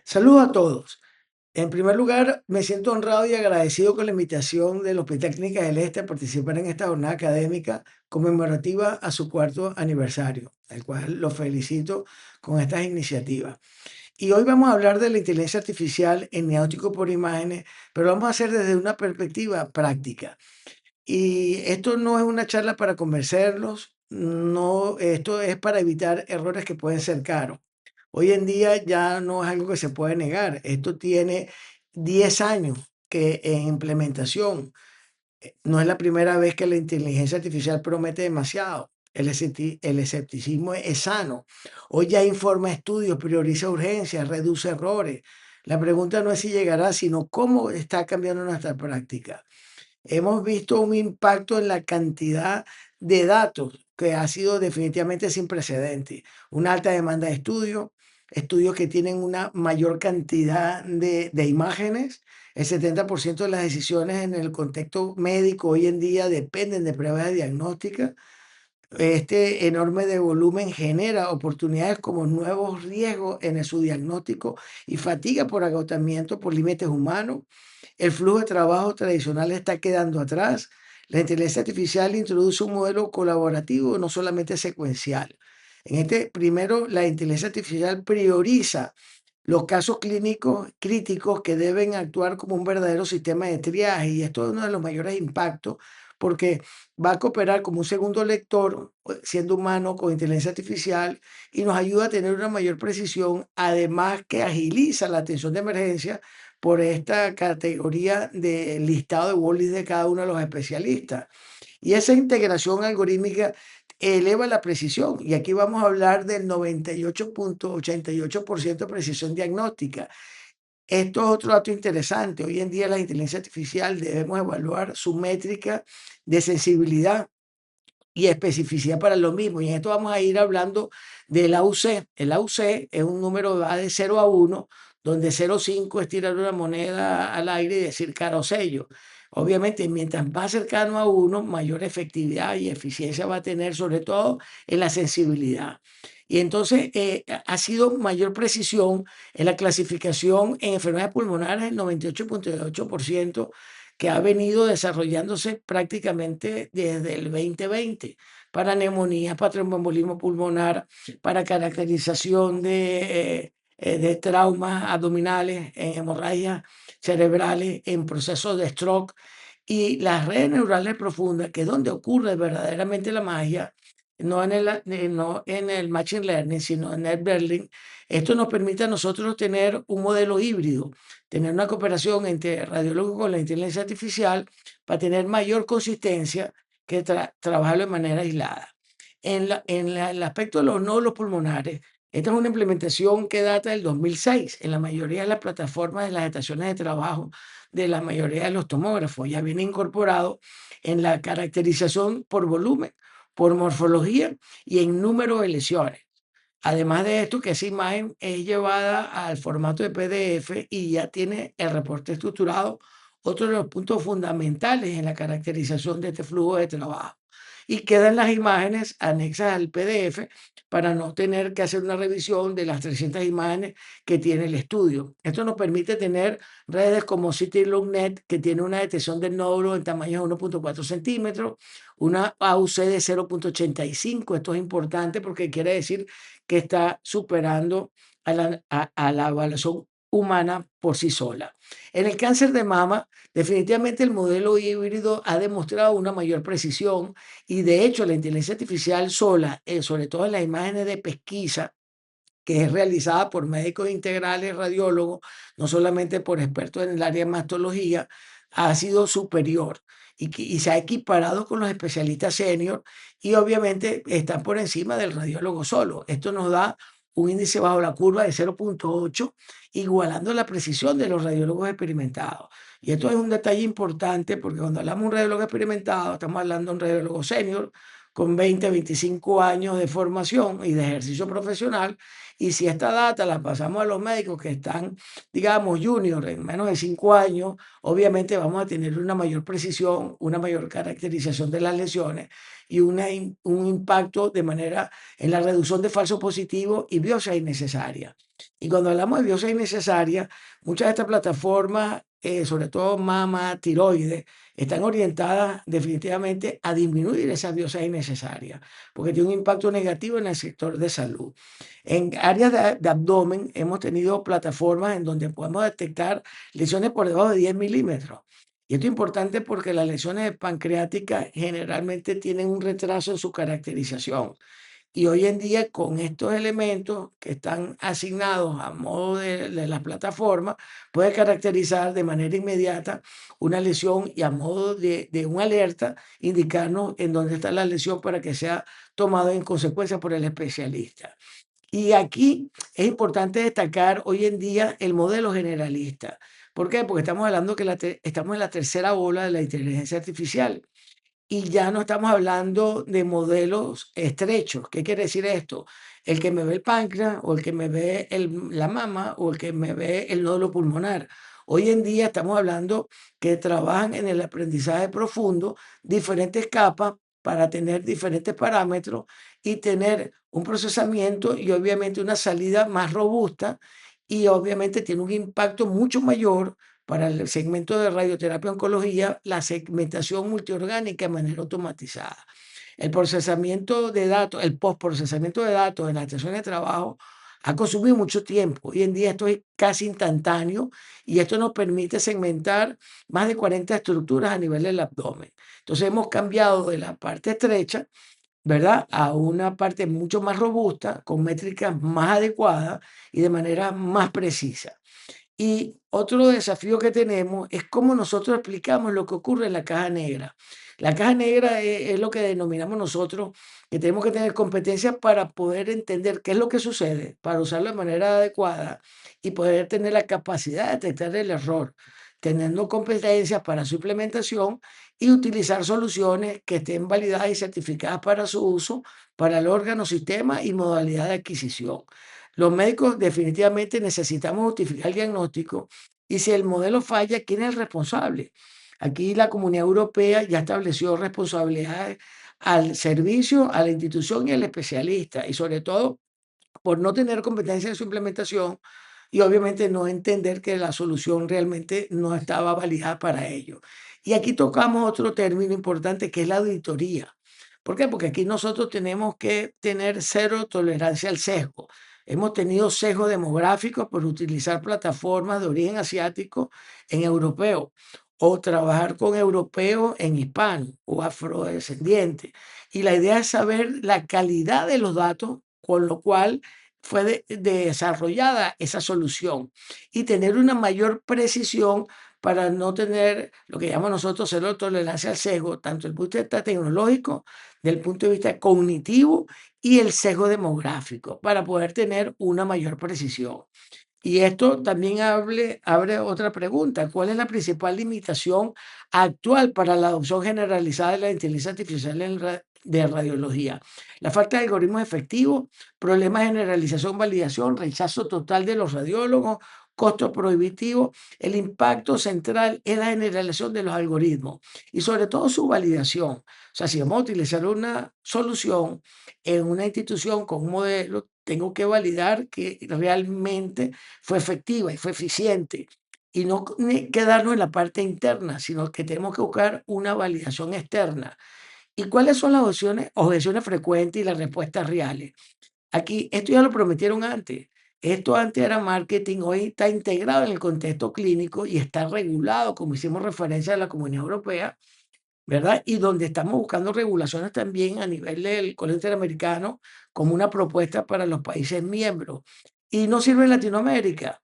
Saludos a todos. En primer lugar, me siento honrado y agradecido con la invitación del Hospital Clínica del Este a participar en esta jornada académica conmemorativa a su cuarto aniversario, el cual lo felicito con estas iniciativas. Y hoy vamos a hablar de la inteligencia artificial en diagnóstico por imágenes, pero lo vamos a hacer desde una perspectiva práctica. Y esto no es una charla para convencerlos, no, esto es para evitar errores que pueden ser caros. Hoy en día ya no es algo que se puede negar. Esto tiene 10 años que en implementación. No es la primera vez que la inteligencia artificial promete demasiado. El escepticismo es sano. Hoy ya informa estudios, prioriza urgencias, reduce errores. La pregunta no es si llegará, sino cómo está cambiando nuestra práctica. Hemos visto un impacto en la cantidad de datos que ha sido definitivamente sin precedentes. Una alta demanda de estudios, estudios que tienen una mayor cantidad de imágenes. El 70% de las decisiones en el contexto médico hoy en día dependen de pruebas diagnósticas. Este enorme de volumen genera oportunidades como nuevos riesgos en su diagnóstico y fatiga por agotamiento por límites humanos. El flujo de trabajo tradicional está quedando atrás. La inteligencia artificial introduce un modelo colaborativo, no solamente secuencial. En este primero, la inteligencia artificial prioriza los casos clínicos críticos que deben actuar como un verdadero sistema de triaje, y esto es uno de los mayores impactos porque va a cooperar como un segundo lector, siendo humano con inteligencia artificial, y nos ayuda a tener una mayor precisión, además que agiliza la atención de emergencia por esta categoría de listado de Wall-E de cada uno de los especialistas. Y esa integración algorítmica eleva la precisión. Y aquí vamos a hablar del 98,88% de precisión diagnóstica. Esto es otro dato interesante. Hoy en día la inteligencia artificial debemos evaluar su métrica de sensibilidad y especificidad para lo mismo. Y en esto vamos a ir hablando del AUC. El AUC es un número que va de 0 a 1, donde 0,5 es tirar una moneda al aire y decir cara o sello. Obviamente, mientras más cercano a 1, mayor efectividad y eficiencia va a tener, sobre todo en la sensibilidad. Y entonces ha sido mayor precisión en la clasificación en enfermedades pulmonares, el 98,8%, que ha venido desarrollándose prácticamente desde el 2020 para neumonías, para tromboembolismo pulmonar, para caracterización de traumas abdominales, en hemorragias cerebrales, en procesos de stroke. Y las redes neurales profundas, que es donde ocurre verdaderamente la magia, no en el Machine Learning, sino en el Berlin, esto nos permite a nosotros tener un modelo híbrido, tener una cooperación entre radiólogos con la inteligencia artificial para tener mayor consistencia que trabajarlo de manera aislada. El aspecto de los nódulos pulmonares, esta es una implementación que data del 2006 en la mayoría de las plataformas de las estaciones de trabajo de la mayoría de los tomógrafos. Ya viene incorporado en la caracterización por volumen, por morfología y en número de lesiones. Además de esto, que esa imagen es llevada al formato de PDF y ya tiene el reporte estructurado, otro de los puntos fundamentales en la caracterización de este flujo de trabajo. Y quedan las imágenes anexas al PDF para no tener que hacer una revisión de las 300 imágenes que tiene el estudio. Esto nos permite tener redes como CityLookNet, que tiene una detección del nódulo en tamaño de 1,4 centímetros, una AUC de 0,85. Esto es importante porque quiere decir que está superando a la evaluación humana por sí sola. En el cáncer de mama, definitivamente el modelo híbrido ha demostrado una mayor precisión y de hecho la inteligencia artificial sola, sobre todo en las imágenes de pesquisa, que es realizada por médicos integrales, radiólogos, no solamente por expertos en el área de mastología, ha sido superior y se ha equiparado con los especialistas senior y obviamente están por encima del radiólogo solo. Esto nos da un índice bajo la curva de 0,8, igualando la precisión de los radiólogos experimentados. Y esto es un detalle importante porque cuando hablamos de un radiólogo experimentado, estamos hablando de un radiólogo senior, con 20, 25 años de formación y de ejercicio profesional. Y si esta data la pasamos a los médicos que están, digamos, junior en menos de 5 años, obviamente vamos a tener una mayor precisión, una mayor caracterización de las lesiones y un impacto de manera en la reducción de falsos positivos y biopsia innecesaria. Y cuando hablamos de biopsia innecesaria, muchas de estas plataformas, sobre todo mama, tiroides, están orientadas definitivamente a disminuir esa biopsia innecesaria, porque tiene un impacto negativo en el sector de salud. En áreas de abdomen hemos tenido plataformas en donde podemos detectar lesiones por debajo de 10 milímetros. Y esto es importante porque las lesiones pancreáticas generalmente tienen un retraso en su caracterización. Y hoy en día, con estos elementos que están asignados a modo de la plataforma, puede caracterizar de manera inmediata una lesión y a modo de una alerta, indicarnos en dónde está la lesión para que sea tomado en consecuencia por el especialista. Y aquí es importante destacar hoy en día el modelo generalista. ¿Por qué? Porque estamos hablando que estamos en la tercera ola de la inteligencia artificial. Y ya no estamos hablando de modelos estrechos. ¿Qué quiere decir esto? El que me ve el páncreas, o el que me ve la mama, o el que me ve el nódulo pulmonar. Hoy en día estamos hablando que trabajan en el aprendizaje profundo diferentes capas para tener diferentes parámetros y tener un procesamiento y obviamente una salida más robusta, y obviamente tiene un impacto mucho mayor para el segmento de radioterapia oncología, la segmentación multiorgánica de manera automatizada. El procesamiento de datos, el postprocesamiento de datos en la estación de trabajo ha consumido mucho tiempo. Hoy en día esto es casi instantáneo y esto nos permite segmentar más de 40 estructuras a nivel del abdomen. Entonces hemos cambiado de la parte estrecha, ¿verdad?, a una parte mucho más robusta, con métricas más adecuadas y de manera más precisa. Y otro desafío que tenemos es cómo nosotros explicamos lo que ocurre en la caja negra. La caja negra es lo que denominamos nosotros que tenemos que tener competencias para poder entender qué es lo que sucede, para usarlo de manera adecuada y poder tener la capacidad de detectar el error, teniendo competencias para su implementación y utilizar soluciones que estén validadas y certificadas para su uso, para el órgano, sistema y modalidad de adquisición. Los médicos definitivamente necesitamos justificar el diagnóstico y si el modelo falla, ¿quién es el responsable? Aquí la Comunidad Europea ya estableció responsabilidades al servicio, a la institución y al especialista, y sobre todo por no tener competencia en su implementación y obviamente no entender que la solución realmente no estaba validada para ello. Y aquí tocamos otro término importante que es la auditoría. ¿Por qué? Porque aquí nosotros tenemos que tener cero tolerancia al sesgo. Hemos tenido sesgo demográfico por utilizar plataformas de origen asiático en europeo o trabajar con europeos en hispano o afrodescendiente. Y la idea es saber la calidad de los datos, con lo cual fue desarrollada esa solución y tener una mayor precisión para no tener lo que llamamos nosotros cero tolerancia al sesgo, tanto desde el punto de vista tecnológico, del punto de vista cognitivo y el sesgo demográfico, para poder tener una mayor precisión. Y esto también abre otra pregunta: ¿cuál es la principal limitación actual para la adopción generalizada de la inteligencia artificial de radiología? La falta de algoritmos efectivos, problemas de generalización, validación, rechazo total de los radiólogos, costo prohibitivo. El impacto central es la generalización de los algoritmos y sobre todo su validación. O sea, si vamos a utilizar una solución en una institución con un modelo, tengo que validar que realmente fue efectiva y fue eficiente. Y no quedarnos en la parte interna, sino que tenemos que buscar una validación externa. ¿Y cuáles son las objeciones frecuentes y las respuestas reales? Aquí, esto ya lo prometieron antes. Esto antes era marketing, hoy está integrado en el contexto clínico y está regulado, como hicimos referencia a la Comunidad Europea, ¿verdad? Y donde estamos buscando regulaciones también a nivel del Colegio Interamericano como una propuesta para los países miembros. Y no sirve en Latinoamérica.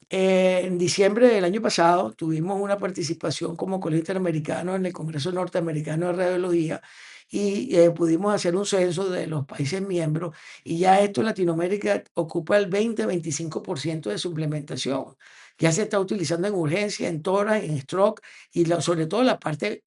En diciembre del año pasado tuvimos una participación como Colegio Interamericano en el Congreso Norteamericano de Radiología y pudimos hacer un censo de los países miembros y ya esto en Latinoamérica ocupa el 20-25% de su implementación. Ya se está utilizando en urgencia, en tórax, en stroke y sobre todo la parte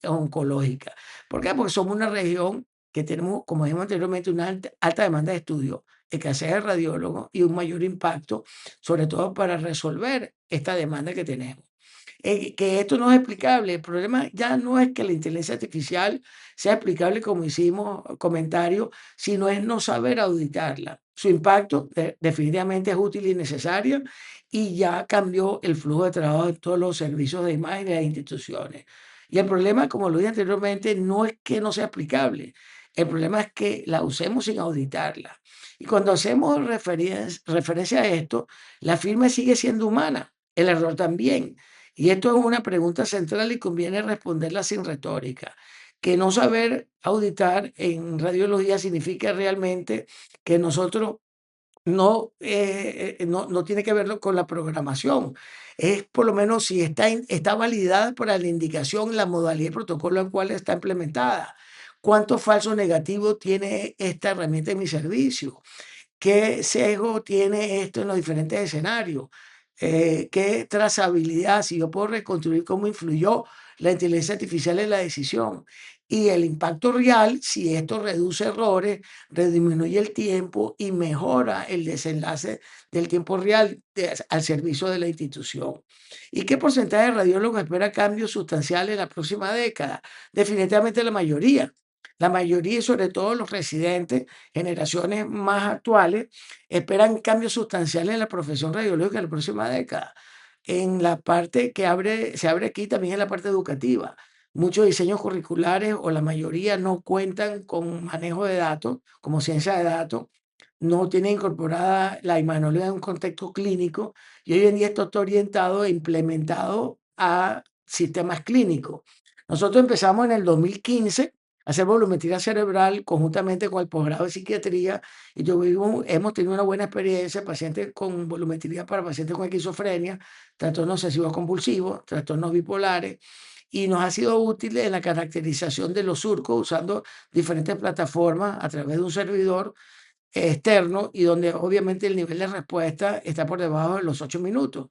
oncológica. ¿Por qué? Porque somos una región que tenemos, como dijimos anteriormente, una alta demanda de estudio, escasez de radiólogos y un mayor impacto, sobre todo para resolver esta demanda que tenemos. Que esto no es explicable. El problema ya no es que la inteligencia artificial sea explicable, como hicimos comentario, sino es no saber auditarla. Su impacto definitivamente es útil y necesario y ya cambió el flujo de trabajo de todos los servicios de imagen de las instituciones. Y el problema, como lo dije anteriormente, no es que no sea aplicable. El problema es que la usemos sin auditarla. Y cuando hacemos referencia a esto, la firma sigue siendo humana, el error también. Y esto es una pregunta central y conviene responderla sin retórica. Que no saber auditar en radiología significa realmente que nosotros no tiene que verlo con la programación. Es por lo menos si está validada para la indicación, la modalidad y el protocolo al cual está implementada. ¿Cuántos falsos negativos tiene esta herramienta en mi servicio? ¿Qué sesgo tiene esto en los diferentes escenarios? ¿Qué trazabilidad, si yo puedo reconstruir cómo influyó la inteligencia artificial en la decisión? Y el impacto real, si esto reduce errores, disminuye el tiempo y mejora el desenlace del tiempo real al servicio de la institución. ¿Y qué porcentaje de radiólogos espera cambios sustanciales en la próxima década? Definitivamente la mayoría. La mayoría, y sobre todo los residentes, generaciones más actuales, esperan cambios sustanciales en la profesión radiológica en la próxima década. En la parte que se abre aquí también en la parte educativa. Muchos diseños curriculares o la mayoría no cuentan con manejo de datos, como ciencia de datos, no tienen incorporada la imagenología en un contexto clínico y hoy en día esto está orientado e implementado a sistemas clínicos. Nosotros empezamos en el 2015 a hacer volumetría cerebral conjuntamente con el posgrado de psiquiatría y hemos tenido una buena experiencia, pacientes con volumetría para pacientes con esquizofrenia, trastornos obsesivos compulsivos, trastornos bipolares, y nos ha sido útil en la caracterización de los surcos usando diferentes plataformas a través de un servidor externo y donde obviamente el nivel de respuesta está por debajo de los 8 minutos.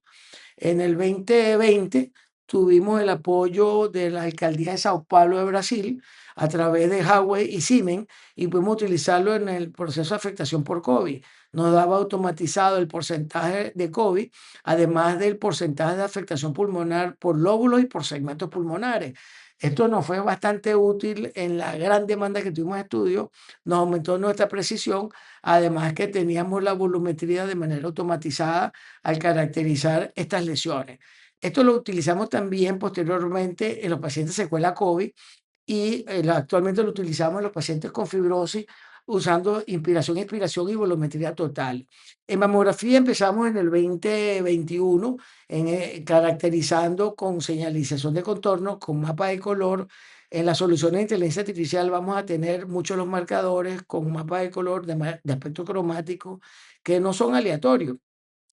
En el 2020 tuvimos el apoyo de la alcaldía de Sao Paulo de Brasil a través de Huawei y Siemens y pudimos utilizarlo en el proceso de afectación por COVID. Nos daba automatizado el porcentaje de COVID, además del porcentaje de afectación pulmonar por lóbulos y por segmentos pulmonares. Esto nos fue bastante útil en la gran demanda que tuvimos de estudio, nos aumentó nuestra precisión, además que teníamos la volumetría de manera automatizada al caracterizar estas lesiones. Esto lo utilizamos también posteriormente en los pacientes secuela COVID y actualmente lo utilizamos en los pacientes con fibrosis usando inspiración, expiración y volumetría total. En mamografía empezamos en el 2021 caracterizando con señalización de contorno, con mapa de color. En las soluciones de inteligencia artificial vamos a tener muchos los marcadores con mapa de color de aspecto cromático que no son aleatorios.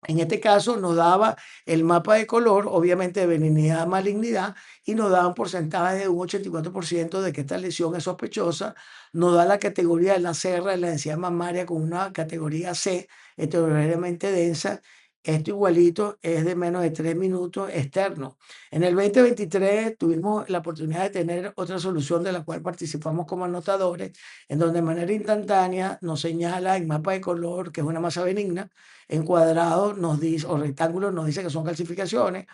En este caso nos daba el mapa de color, obviamente de benignidad, malignidad, y nos da un porcentaje de un 84% de que esta lesión es sospechosa. Nos da la categoría de la cerra de la densidad mamaria con una categoría C, heterogéneamente densa. Esto igualito es de menos de 3 minutos externo. En el 2023 tuvimos la oportunidad de tener otra solución de la cual participamos como anotadores, en donde de manera instantánea nos señala en mapa de color que es una masa benigna, en cuadrado nos dice, o rectángulo nos dice que son calcificaciones,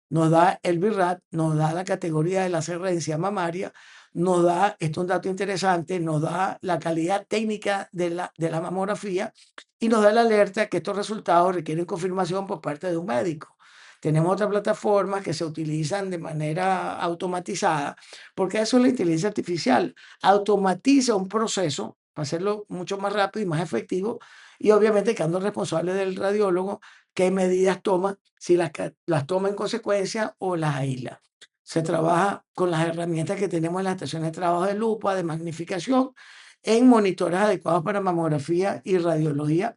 nos da el BIRAT, nos da la categoría de la densidad mamaria, nos da, esto es un dato interesante, nos da la calidad técnica de la mamografía y nos da la alerta que estos resultados requieren confirmación por parte de un médico. Tenemos otras plataformas que se utilizan de manera automatizada, porque eso es la inteligencia artificial. Automatiza un proceso para hacerlo mucho más rápido y más efectivo y obviamente quedando responsable del radiólogo qué medidas toma, si las toma en consecuencia o las aísla. Se trabaja con las herramientas que tenemos en las estaciones de trabajo de lupa, de magnificación, en monitores adecuados para mamografía y radiología.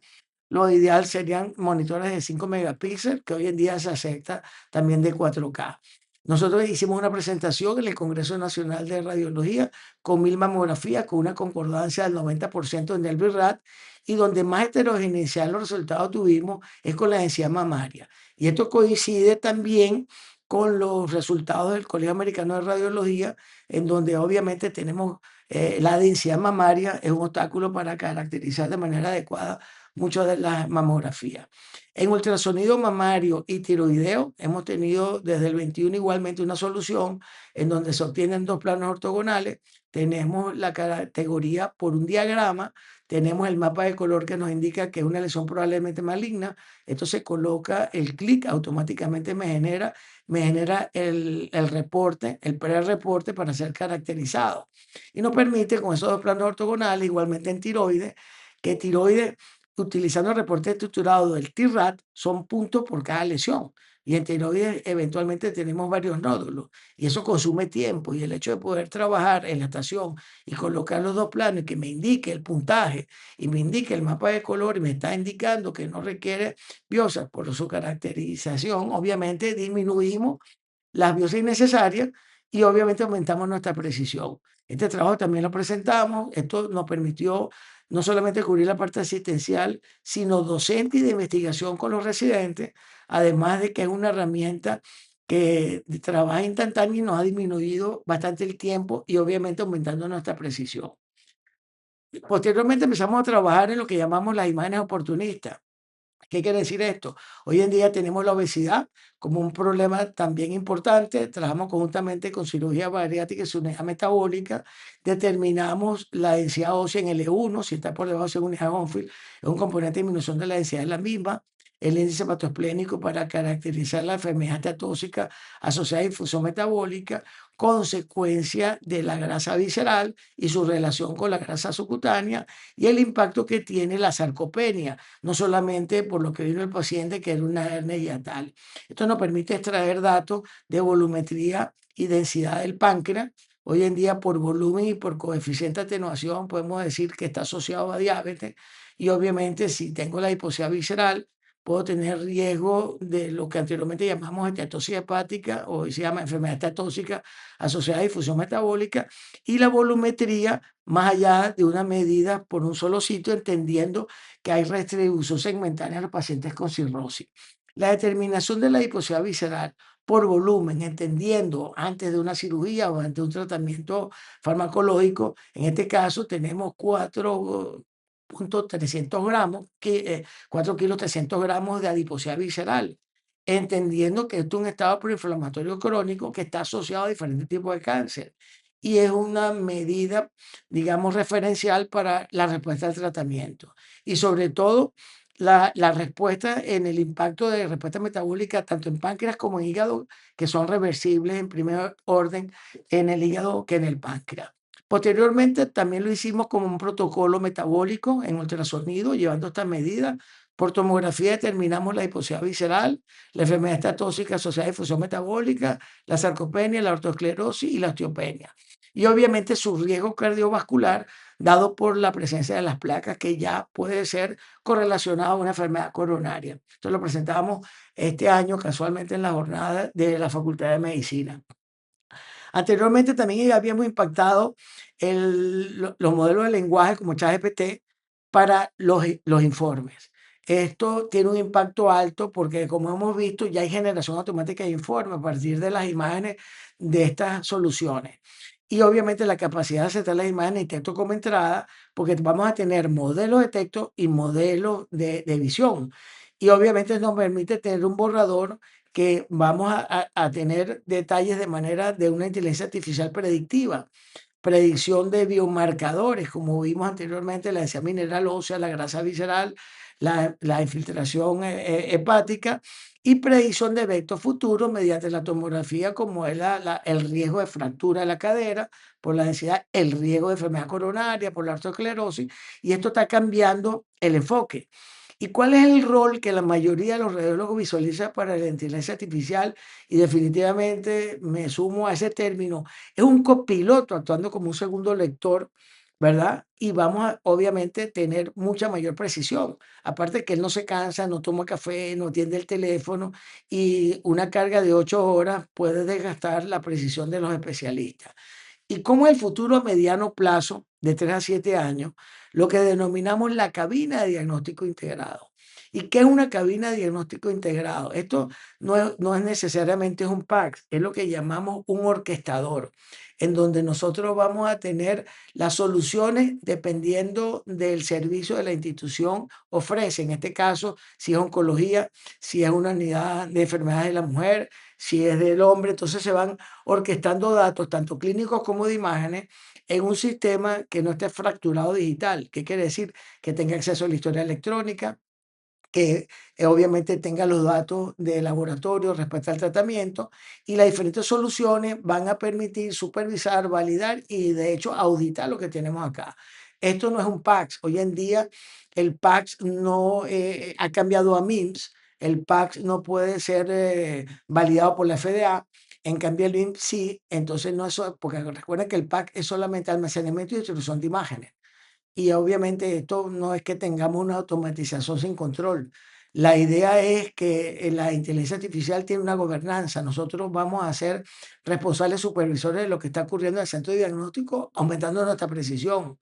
Lo ideal serían monitores de 5 megapíxeles, que hoy en día se acepta también de 4K. Nosotros hicimos una presentación en el Congreso Nacional de Radiología con 1000 mamografías, con una concordancia del 90% en el BIRAT, y donde más heterogeneidad los resultados tuvimos es con la densidad mamaria. Y esto coincide también con los resultados del Colegio Americano de Radiología, en donde obviamente tenemos la densidad mamaria es un obstáculo para caracterizar de manera adecuada muchas de las mamografías. En ultrasonido mamario y tiroideo hemos tenido desde el 21 igualmente una solución en donde se obtienen dos planos ortogonales. Tenemos la categoría por un diagrama, tenemos el mapa de color que nos indica que es una lesión probablemente maligna. Esto se coloca el clic, automáticamente me genera el reporte, el pre-reporte para ser caracterizado. Y nos permite con esos dos planos ortogonales, igualmente en tiroides, que tiroides, utilizando el reporte estructurado del TRAT, son puntos por cada lesión. Y en tiroides eventualmente tenemos varios nódulos y eso consume tiempo. Y el hecho de poder trabajar en la estación y colocar los dos planos y que me indique el puntaje y me indique el mapa de color y me está indicando que no requiere biopsia por su caracterización, obviamente disminuimos las biopsias necesarias y obviamente aumentamos nuestra precisión. Este trabajo también lo presentamos, esto nos permitió no solamente cubrir la parte asistencial, sino docente y de investigación con los residentes, además de que es una herramienta que trabaja instantáneo y nos ha disminuido bastante el tiempo y obviamente aumentando nuestra precisión. Posteriormente empezamos a trabajar en lo que llamamos las imágenes oportunistas. ¿Qué quiere decir esto? Hoy en día tenemos la obesidad como un problema también importante. Trabajamos conjuntamente con cirugía bariátrica y su unidad metabólica. Determinamos la densidad ósea en L1, si está por debajo de unidad Gonfield, es un componente de disminución de la densidad de la misma. El índice hepatoesplénico para caracterizar la enfermedad esteatóxica asociada a infusión metabólica, consecuencia de la grasa visceral y su relación con la grasa subcutánea y el impacto que tiene la sarcopenia no solamente por lo que vino el paciente, que era una hernia hiatal. Esto nos permite extraer datos de volumetría y densidad del páncreas. Hoy en día, por volumen y por coeficiente de atenuación, podemos decir que está asociado a diabetes. Y obviamente, si tengo la hipoxia visceral, puedo tener riesgo de lo que anteriormente llamamos esteatosis hepática, o hoy se llama enfermedad esteatóxica asociada a difusión metabólica, y la volumetría más allá de una medida por un solo sitio, entendiendo que hay redistribución segmentaria en los pacientes con cirrosis. La determinación de la adiposidad visceral por volumen, entendiendo antes de una cirugía o antes de un tratamiento farmacológico, en este caso tenemos 4.300 gramos, 4 kilos 300 gramos de adiposidad visceral, entendiendo que esto es un estado proinflamatorio crónico que está asociado a diferentes tipos de cáncer y es una medida, digamos, referencial para la respuesta al tratamiento. Y sobre todo, la respuesta en el impacto de respuesta metabólica, tanto en páncreas como en hígado, que son reversibles en primer orden en el hígado que en el páncreas. Posteriormente, también lo hicimos como un protocolo metabólico en ultrasonido, llevando esta medida. Por tomografía determinamos la hipoxia visceral, la enfermedad esteatóxica asociada a difusión metabólica, la sarcopenia, la ortoesclerosis y la osteopenia. Y obviamente su riesgo cardiovascular dado por la presencia de las placas que ya puede ser correlacionado a una enfermedad coronaria. Esto lo presentamos este año casualmente en la jornada de la Facultad de Medicina. Anteriormente también habíamos impactado los modelos de lenguaje como ChatGPT para los informes. Esto tiene un impacto alto porque, como hemos visto, ya hay generación automática de informes a partir de las imágenes de estas soluciones. Y obviamente la capacidad de aceptar las imágenes y texto como entrada, porque vamos a tener modelos de texto y modelos de visión. Y obviamente nos permite tener un borrador que vamos a tener detalles de manera de una inteligencia artificial predictiva, predicción de biomarcadores, como vimos anteriormente, la densidad mineral ósea, la grasa visceral, la infiltración hepática y predicción de eventos futuros mediante la tomografía, como es el riesgo de fractura de la cadera por la densidad, el riesgo de enfermedad coronaria por la arteriosclerosis, y esto está cambiando el enfoque. ¿Y cuál es el rol que la mayoría de los radiólogos visualiza para la inteligencia artificial? Y definitivamente me sumo a ese término. Es un copiloto actuando como un segundo lector, ¿verdad? Y vamos a, obviamente, tener mucha mayor precisión. Aparte que él no se cansa, no toma café, no atiende el teléfono y una carga de 8 horas puede desgastar la precisión de los especialistas. Y como el futuro a mediano plazo, de 3 a 7 años, lo que denominamos la cabina de diagnóstico integrado. ¿Y qué es una cabina de diagnóstico integrado? Esto no es necesariamente un PACS, es lo que llamamos un orquestador, en donde nosotros vamos a tener las soluciones dependiendo del servicio de la institución ofrece. En este caso, si es oncología, si es una unidad de enfermedades de la mujer, si es del hombre, entonces se van orquestando datos, tanto clínicos como de imágenes, en un sistema que no esté fracturado digital. ¿Qué quiere decir? Que tenga acceso a la historia electrónica, que obviamente tenga los datos de laboratorio respecto al tratamiento, y las diferentes soluciones van a permitir supervisar, validar y de hecho auditar lo que tenemos acá. Esto no es un PACS. Hoy en día el PACS no ha cambiado a MIMS. El PACS no puede ser validado por la FDA. En cambio, el MIMS sí. Entonces, no es, porque recuerden que el PAC es solamente almacenamiento y distribución de imágenes. Y obviamente esto no es que tengamos una automatización sin control. La idea es que la inteligencia artificial tiene una gobernanza. Nosotros vamos a ser responsables supervisores de lo que está ocurriendo en el centro de diagnóstico, aumentando nuestra precisión.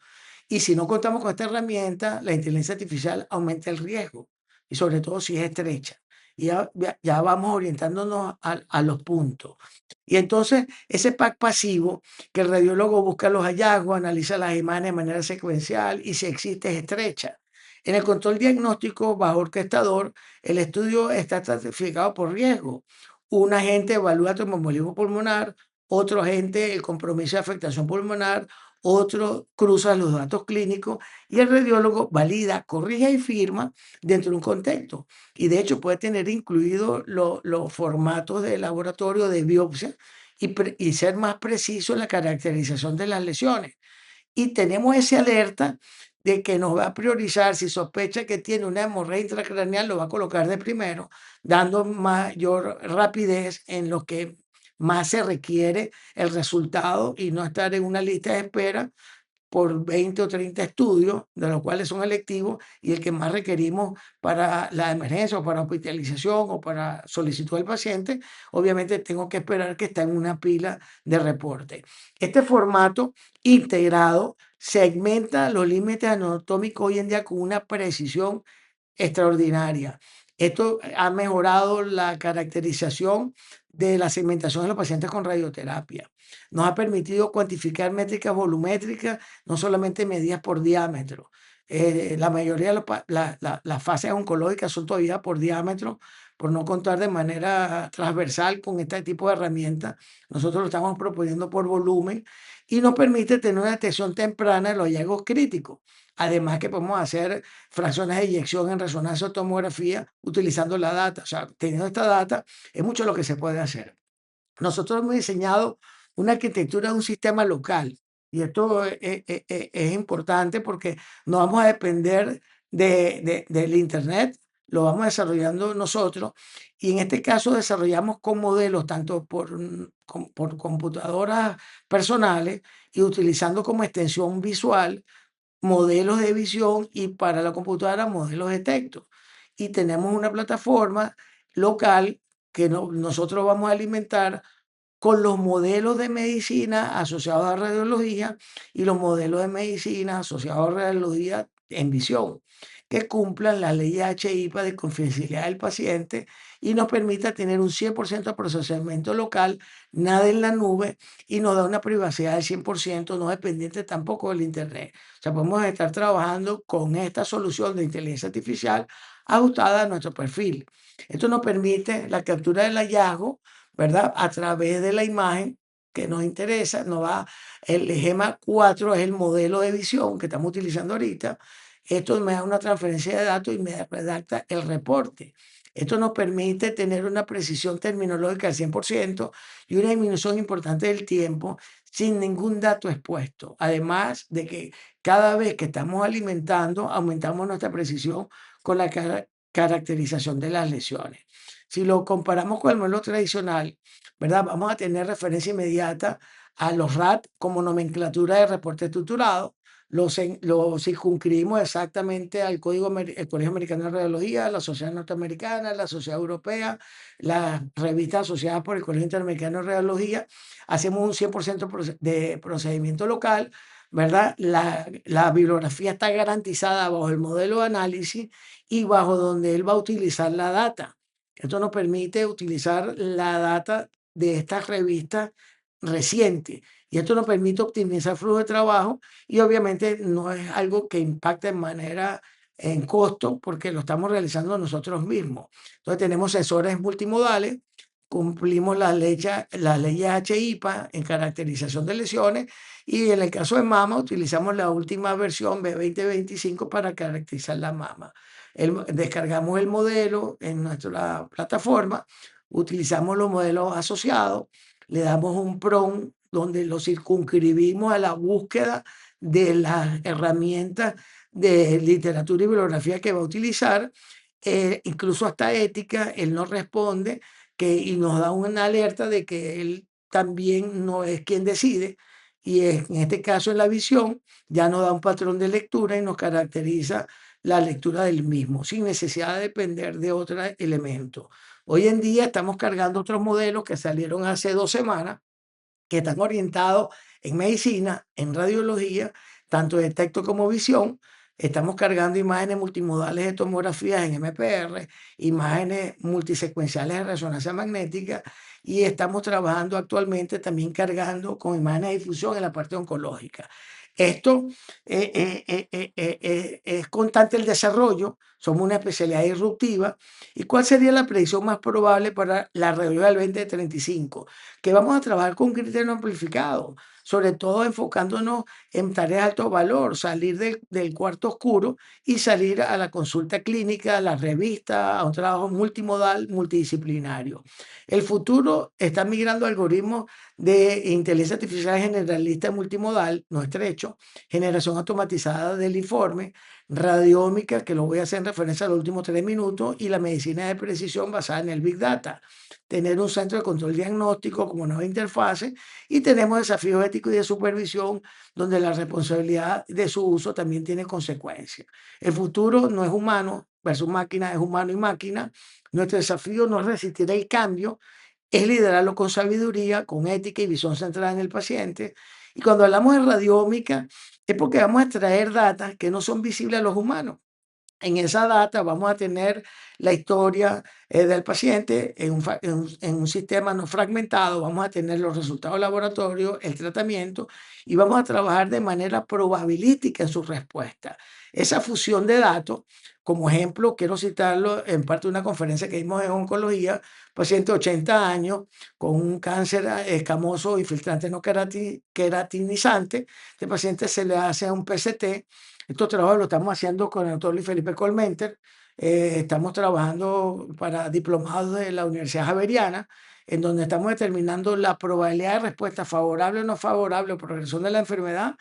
Y si no contamos con esta herramienta, la inteligencia artificial aumenta el riesgo, y sobre todo si es estrecha. Y ya vamos orientándonos a los puntos. Y entonces, ese pack pasivo, que el radiólogo busca los hallazgos, analiza las imágenes de manera secuencial y si existe es estrecha. En el control diagnóstico bajo orquestador, el estudio está estratificado por riesgo. Un agente evalúa tu tromboembolismo pulmonar, otro agente el compromiso de afectación pulmonar, otro cruza los datos clínicos y el radiólogo valida, corrige y firma dentro de un contexto. Y de hecho puede tener incluidos los formatos de laboratorio de biopsia y ser más preciso en la caracterización de las lesiones. Y tenemos ese alerta de que nos va a priorizar, si sospecha que tiene una hemorragia intracraneal, lo va a colocar de primero, dando mayor rapidez en lo que más se requiere el resultado y no estar en una lista de espera por 20 o 30 estudios, de los cuales son electivos, y el que más requerimos para la emergencia o para hospitalización o para solicitud del paciente, obviamente tengo que esperar que está en una pila de reporte. Este formato integrado segmenta los límites anatómicos hoy en día con una precisión extraordinaria. Esto ha mejorado la caracterización de la segmentación de los pacientes con radioterapia. Nos ha permitido cuantificar métricas volumétricas, no solamente medidas por diámetro. La mayoría de las fases oncológicas son todavía por diámetro, por no contar de manera transversal con este tipo de herramientas. Nosotros lo estamos proponiendo por volumen y nos permite tener una detección temprana de los hallazgos críticos. Además que podemos hacer fracciones de eyección en resonancia o tomografía utilizando la data. O sea, teniendo esta data es mucho lo que se puede hacer. Nosotros hemos diseñado una arquitectura de un sistema local y esto es importante porque no vamos a depender del Internet, lo vamos desarrollando nosotros y en este caso desarrollamos con modelos tanto por computadoras personales y utilizando como extensión visual modelos de visión y para la computadora modelos de texto. Y tenemos una plataforma local que nosotros vamos a alimentar con los modelos de medicina asociados a radiología y los modelos de medicina asociados a radiología en visión, que cumplan las leyes HIPAA de confidencialidad del paciente y nos permita tener un 100% de procesamiento local, nada en la nube y nos da una privacidad del 100%, no dependiente tampoco del Internet. O sea, podemos estar trabajando con esta solución de inteligencia artificial ajustada a nuestro perfil. Esto nos permite la captura del hallazgo, ¿verdad? A través de la imagen que nos interesa, nos va el GEMA 4 es el modelo de visión que estamos utilizando ahorita. Esto me da una transferencia de datos y me redacta el reporte. Esto nos permite tener una precisión terminológica al 100% y una disminución importante del tiempo sin ningún dato expuesto. Además de que cada vez que estamos alimentando, aumentamos nuestra precisión con la caracterización de las lesiones. Si lo comparamos con el modelo tradicional, ¿verdad? Vamos a tener referencia inmediata a los RAT como nomenclatura de reporte estructurado. Los circunscribimos exactamente al el Colegio Americano de Radiología, la Sociedad Norteamericana, la Sociedad Europea, las revistas asociadas por el Colegio Interamericano de Radiología. Hacemos un 100% de procedimiento local, ¿verdad? La bibliografía está garantizada bajo el modelo de análisis y bajo donde él va a utilizar la data. Esto nos permite utilizar la data de estas revistas recientes y esto nos permite optimizar flujo de trabajo y obviamente no es algo que impacte en manera en costo porque lo estamos realizando nosotros mismos. Entonces tenemos sensores multimodales, cumplimos las leyes HIPAA en caracterización de lesiones y en el caso de mama, utilizamos la última versión B2025 para caracterizar la mama. Descargamos el modelo en nuestra plataforma, utilizamos los modelos asociados, le damos un prompt donde lo circunscribimos a la búsqueda de las herramientas de literatura y bibliografía que va a utilizar, incluso hasta ética, él nos responde y nos da una alerta de que él también no es quien decide, y en este caso en la visión ya nos da un patrón de lectura y nos caracteriza la lectura del mismo, sin necesidad de depender de otro elemento. Hoy en día estamos cargando otros modelos que salieron hace 2 semanas, que están orientados en medicina, en radiología, tanto de tacto como visión. Estamos cargando imágenes multimodales de tomografías en MPR, imágenes multisecuenciales de resonancia magnética y estamos trabajando actualmente también cargando con imágenes de difusión en la parte oncológica. Esto es constante el desarrollo, somos una especialidad disruptiva. ¿Y cuál sería la predicción más probable para la radiología del 2035? Que vamos a trabajar con un criterio amplificado, sobre todo enfocándonos en tareas de alto valor, salir del cuarto oscuro y salir a la consulta clínica, a la revista, a un trabajo multimodal, multidisciplinario. El futuro está migrando a algoritmos de inteligencia artificial generalista multimodal, no estrecho, generación automatizada del informe, radiómica, que lo voy a hacer en referencia a los últimos 3 minutos, y la medicina de precisión basada en el Big Data. Tener un centro de control diagnóstico como nueva interfase y tenemos desafíos éticos y de supervisión donde la responsabilidad de su uso también tiene consecuencias. El futuro no es humano versus máquina, es humano y máquina. Nuestro desafío no es resistir el cambio, es liderarlo con sabiduría, con ética y visión centrada en el paciente. Y cuando hablamos de radiómica, es porque vamos a extraer datos que no son visibles a los humanos. En esa data vamos a tener la historia del paciente en un sistema no fragmentado, vamos a tener los resultados de laboratorio, el tratamiento y vamos a trabajar de manera probabilística en su respuesta. Esa fusión de datos, como ejemplo, quiero citarlo en parte de una conferencia que dimos en oncología, paciente de 80 años con un cáncer escamoso infiltrante no queratinizante, este paciente se le hace un PCT. Estos trabajos lo estamos haciendo con el doctor Luis Felipe Colmenter. Estamos trabajando para diplomados de la Universidad Javeriana, en donde estamos determinando la probabilidad de respuesta favorable o no favorable o progresión de la enfermedad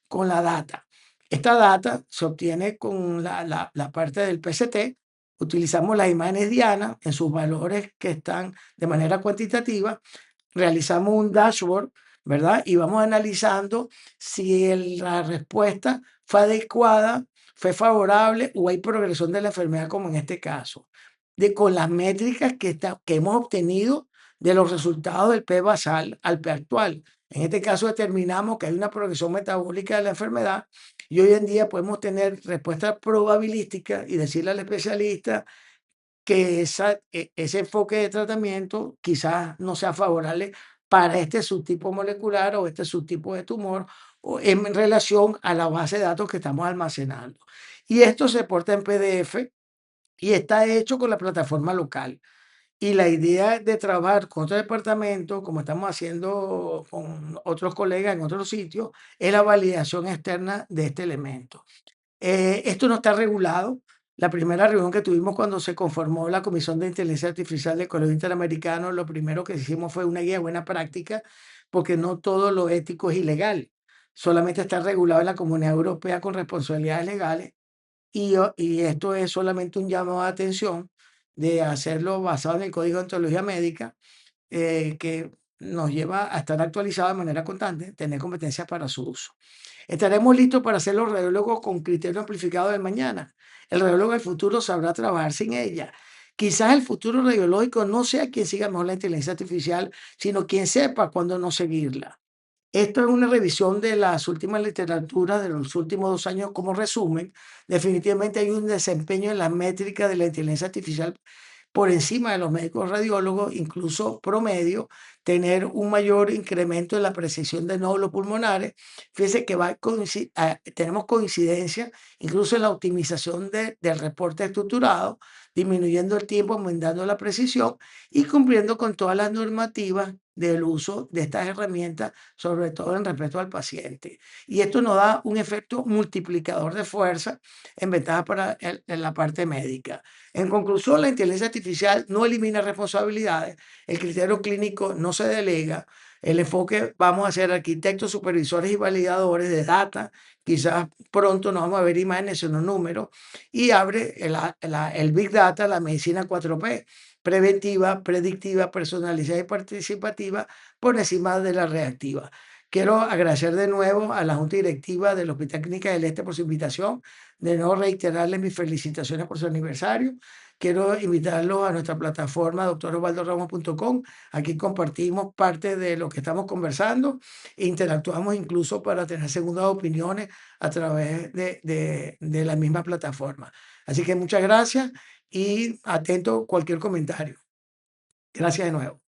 con la data. Esta data se obtiene con la parte del PCT. Utilizamos las imágenes diana en sus valores que están de manera cuantitativa, realizamos un dashboard, ¿verdad? Y vamos analizando si la respuesta fue adecuada, fue favorable o hay progresión de la enfermedad, como en este caso. Con las métricas que hemos obtenido de los resultados del P basal al P actual. En este caso determinamos que hay una progresión metabólica de la enfermedad y hoy en día podemos tener respuesta probabilística y decirle al especialista que ese enfoque de tratamiento quizás no sea favorable para este subtipo molecular o este subtipo de tumor o en relación a la base de datos que estamos almacenando. Y esto se porta en PDF y está hecho con la plataforma local. Y la idea de trabajar con otro departamento, como estamos haciendo con otros colegas en otros sitios, es la validación externa de este elemento. Esto no está regulado. La primera reunión que tuvimos cuando se conformó la Comisión de Inteligencia Artificial del Colegio Interamericano, lo primero que hicimos fue una guía de buena práctica, porque no todo lo ético es ilegal. Solamente está regulado en la Comunidad Europea con responsabilidades legales y esto es solamente un llamado de atención de hacerlo basado en el Código de Ontología Médica, que nos lleva a estar actualizado de manera constante, tener competencias para su uso. Estaremos listos para ser los radiólogos con criterio amplificado del mañana. El radiólogo del futuro sabrá trabajar sin ella. Quizás el futuro radiológico no sea quien siga mejor la inteligencia artificial, sino quien sepa cuándo no seguirla. Esto es una revisión de las últimas literaturas de los últimos 2 años como resumen. Definitivamente hay un desempeño en las métricas de la inteligencia artificial por encima de los médicos radiólogos, incluso promedio, tener un mayor incremento en la precisión de nódulos pulmonares. Fíjese que tenemos coincidencia incluso en la optimización del reporte estructurado, disminuyendo el tiempo, aumentando la precisión y cumpliendo con todas las normativas del uso de estas herramientas, sobre todo en respeto al paciente. Y esto nos da un efecto multiplicador de fuerza en ventaja para en la parte médica. En conclusión, la inteligencia artificial no elimina responsabilidades, el criterio clínico no se delega, el enfoque vamos a ser arquitectos, supervisores y validadores de data, quizás pronto no vamos a ver imágenes, sino números, y abre el Big Data, la medicina 4P, preventiva, predictiva, personalizada y participativa por encima de la reactiva. Quiero agradecer de nuevo a la Junta Directiva del Hospital Clínica del Este por su invitación, de nuevo reiterarles mis felicitaciones por su aniversario. Quiero invitarlos a nuestra plataforma doctorosvaldoramos.com. Aquí compartimos parte de lo que estamos conversando e interactuamos incluso para tener segundas opiniones a través de la misma plataforma. Así que muchas gracias y atento a cualquier comentario. Gracias de nuevo.